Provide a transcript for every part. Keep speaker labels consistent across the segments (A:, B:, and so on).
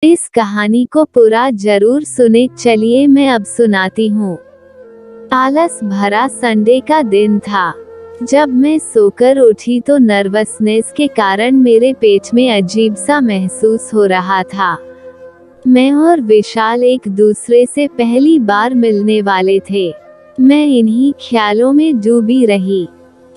A: इस कहानी को पूरा जरूर सुने। चलिए मैं अब सुनाती हूँ। आलस भरा संडे का दिन था। जब मैं सोकर उठी तो नर्वसनेस के कारण मेरे पेट में अजीब सा महसूस हो रहा था। मैं और विशाल एक दूसरे से पहली बार मिलने वाले थे। मैं इन्हीं ख्यालों में डूबी रही।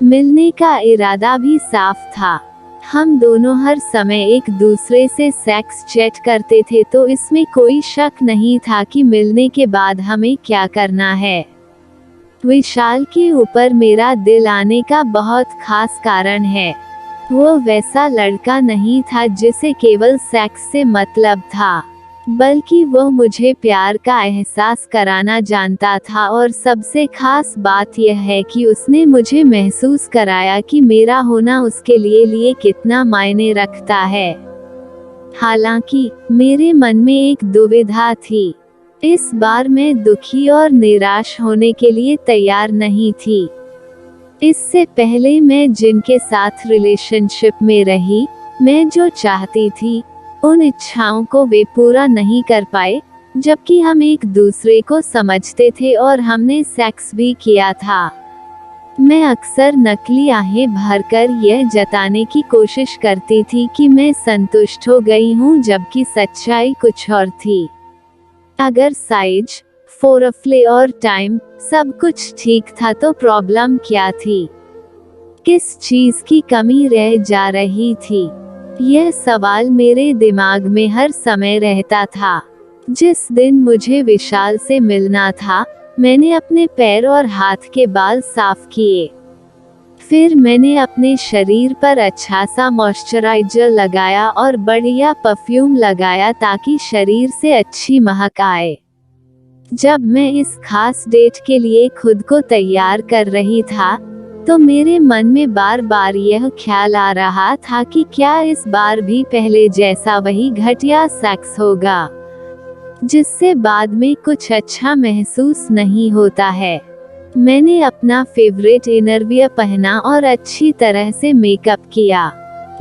A: मिलने का इरादा भी साफ था। हम दोनों हर समय एक दूसरे से सेक्स चैट करते थे, तो इसमें कोई शक नहीं था कि मिलने के बाद हमें क्या करना है। विशाल के ऊपर मेरा दिल आने का बहुत खास कारण है। वो वैसा लड़का नहीं था जिसे केवल सेक्स से मतलब था, बल्कि वो मुझे प्यार का एहसास कराना जानता था। और सबसे खास बात यह है कि उसने मुझे महसूस कराया कि मेरा होना उसके लिए कितना मायने रखता है। हालांकि मेरे मन में एक दुविधा थी। इस बार मैं दुखी और निराश होने के लिए तैयार नहीं थी। इससे पहले मैं जिनके साथ रिलेशनशिप में रही, मैं जो चाहती थी उन इच्छाओं को वे पूरा नहीं कर पाए, जबकि हम एक दूसरे को समझते थे और हमने सेक्स भी किया था। मैं अक्सर नकली आहें भरकर यह जताने की कोशिश करती थी कि मैं संतुष्ट हो गई हूँ, जबकि सच्चाई कुछ और थी। अगर साइज, फोरप्ले और टाइम सब कुछ ठीक था तो प्रॉब्लम क्या थी? किस चीज की कमी रह जा रही थी? यह सवाल मेरे दिमाग में हर समय रहता था। जिस दिन मुझे विशाल से मिलना था, मैंने अपने पैर और हाथ के बाल साफ किए। फिर मैंने अपने शरीर पर अच्छा सा मॉइस्चराइजर लगाया और बढ़िया परफ्यूम लगाया ताकि शरीर से अच्छी महक आए। जब मैं इस खास डेट के लिए खुद को तैयार कर रही था, तो मेरे मन में बार बार यह ख्याल आ रहा था कि क्या इस बार भी पहले जैसा वही घटिया सेक्स होगा, जिससे बाद में कुछ अच्छा महसूस नहीं होता है। मैंने अपना फेवरेट इनरवियर पहना और अच्छी तरह से मेकअप किया।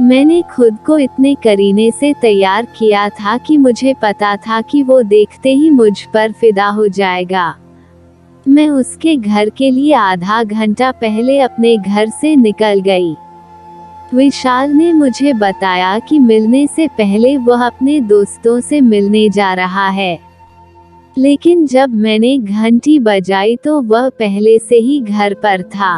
A: मैंने खुद को इतने करीने से तैयार किया था कि मुझे पता था कि वो देखते ही मुझ पर फिदा हो जाएगा। मैं उसके घर के लिए आधा घंटा पहले अपने घर से निकल गई। विशाल ने मुझे बताया कि मिलने से पहले वह अपने दोस्तों से मिलने जा रहा है, लेकिन जब मैंने घंटी बजाई तो वह पहले से ही घर पर था।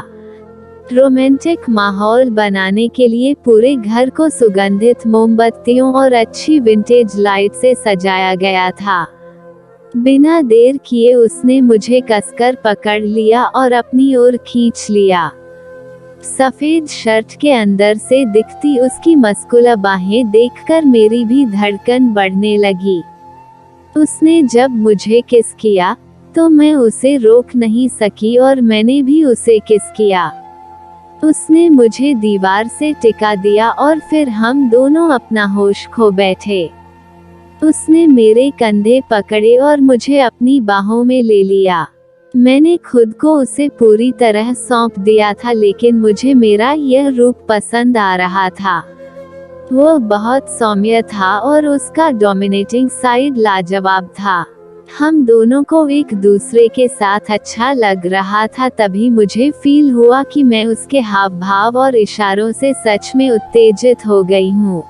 A: रोमांटिक माहौल बनाने के लिए पूरे घर को सुगंधित मोमबत्तियों और अच्छी विंटेज लाइट से सजाया गया था। बिना देर किए उसने मुझे कसकर पकड़ लिया और अपनी ओर खींच लिया। सफेद शर्ट के अंदर से दिखती उसकी मस्कुला बाहें देखकर मेरी भी धड़कन बढ़ने लगी। उसने जब मुझे किस किया तो मैं उसे रोक नहीं सकी और मैंने भी उसे किस किया। उसने मुझे दीवार से टिका दिया और फिर हम दोनों अपना होश खो बैठे। उसने मेरे कंधे पकड़े और मुझे अपनी बाहों में ले लिया। मैंने खुद को उसे पूरी तरह सौंप दिया था, लेकिन मुझे मेरा यह रूप पसंद आ रहा था। वो बहुत सौम्य था और उसका डोमिनेटिंग साइड लाजवाब था। हम दोनों को एक दूसरे के साथ अच्छा लग रहा था। तभी मुझे फील हुआ कि मैं उसके हाव भाव और इशारों से सच में उत्तेजित हो गई हूँ।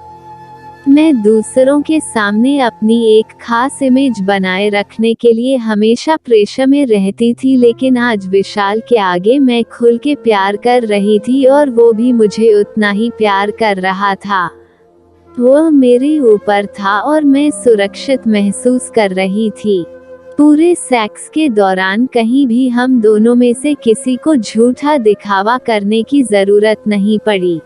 A: मैं दूसरों के सामने अपनी एक खास इमेज बनाए रखने के लिए हमेशा प्रेशर में रहती थी, लेकिन आज विशाल के आगे मैं खुल के प्यार कर रही थी और वो भी मुझे उतना ही प्यार कर रहा था। वो मेरे ऊपर था और मैं सुरक्षित महसूस कर रही थी। पूरे सेक्स के दौरान कहीं भी हम दोनों में से किसी को झूठा दिखावा करने की जरूरत नहीं पड़ी।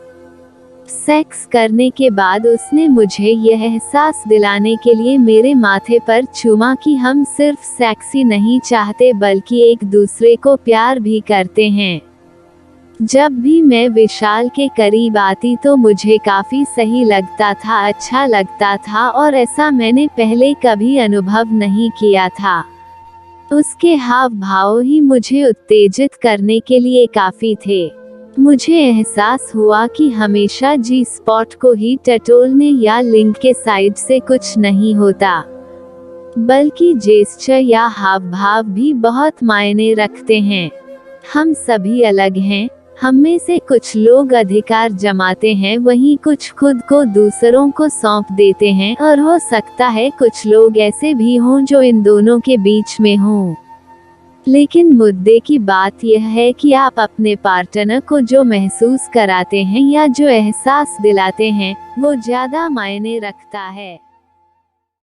A: सेक्स करने के बाद उसने मुझे यह एहसास दिलाने के लिए मेरे माथे पर चूमा कि हम सिर्फ सेक्स ही नहीं चाहते, बल्कि एक दूसरे को प्यार भी करते हैं। जब भी मैं विशाल के करीब आती तो मुझे काफी सही लगता था, अच्छा लगता था, और ऐसा मैंने पहले कभी अनुभव नहीं किया था। उसके हाव भाव ही मुझे उत्तेजित करने के लिए काफी थे। मुझे एहसास हुआ कि हमेशा जी स्पॉट को ही टटोलने या लिंग के साइड से कुछ नहीं होता, बल्कि जेस्चर या हाव भाव भी बहुत मायने रखते हैं। हम सभी अलग हैं। हम में से कुछ लोग अधिकार जमाते हैं, वहीं कुछ खुद को दूसरों को सौंप देते हैं, और हो सकता है कुछ लोग ऐसे भी हों जो इन दोनों के बीच में हों। लेकिन मुद्दे की बात यह है कि आप अपने पार्टनर को जो महसूस कराते हैं या जो एहसास दिलाते हैं, वो ज़्यादा मायने रखता है।